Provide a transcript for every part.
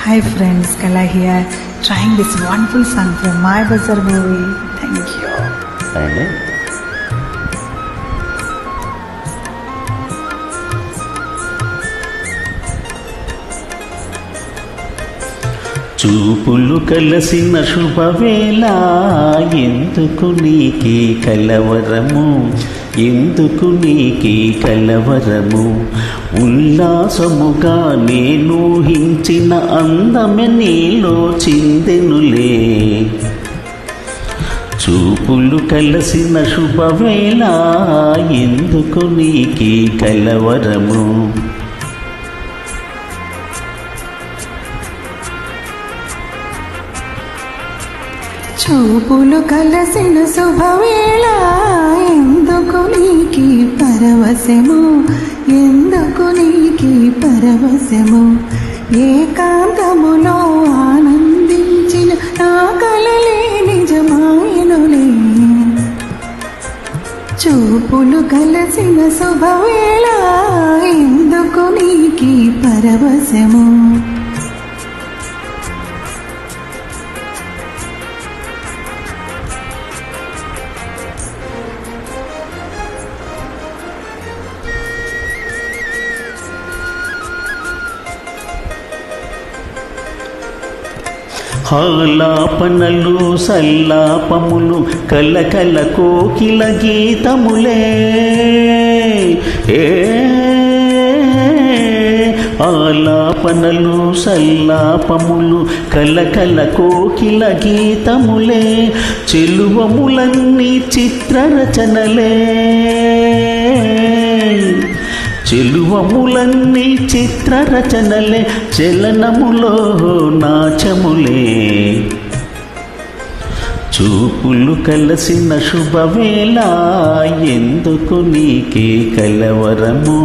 Hi friends, Kala here, trying this wonderful song from My Bazaar movie. Thank you. అండి చూపులు కలసిన శుభవేళ ఎందుకు నీకి కలవరము, ఎందుకు నీకి కలవరము, ఉల్లాసముగా నేను ఊహించిన అందమే నీలో చిందెనులే. చూపులు కలసిన శుభవేళ ఎందుకు నీకి కలవరము. చూపులు కలసిన శుభవేళ ఎందుకు నీకి పరవశము, ఎందుకు నీకి పరవశము, ఏకాంతములో ఆనందించిన నా కలలే నిజమాయనులే. చూపులు కలసిన శుభవేళ ఎందుకు నీకి పరవశము. ఆలాపనలు సల్లాపములు కలకల కోకిల గీతములే. ఆలాపనలు సల్లాపములు కలకల కోకిల గీతములే, చెలువములన్నీ చిత్రరచనలే. చెలువములన్నీ చిత్రరచనలే, చలనములో నాచములే. చూపులు కలసిన శుభవేళ ఎందుకు నీకి కలవరము.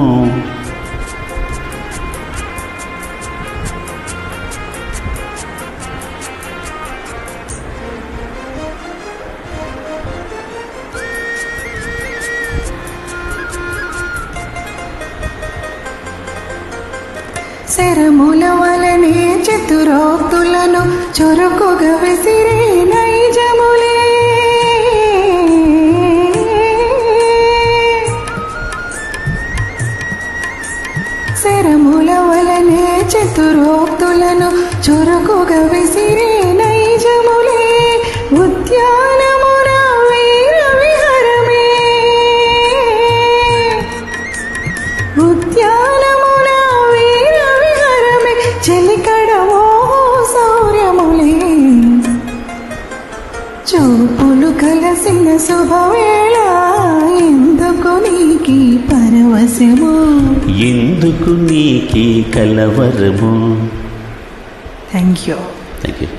శరముల వలనే చతురోక్తులను చురుకుగా విసిరే నైజములే. శరముల వలనే చతురోక్తులను చురుకుగా విసిరే నైజములే, ఉద్యానమున వీర విహరమే. ఉద్యానమున వీర విహరమే, చెలికడమో సౌర్యములే. చూపులు కలసిన శుభవేళ ఎందుకు నీకి పరవశము, ఎందుకు నీకి కలవరము. Thank you. Thank you.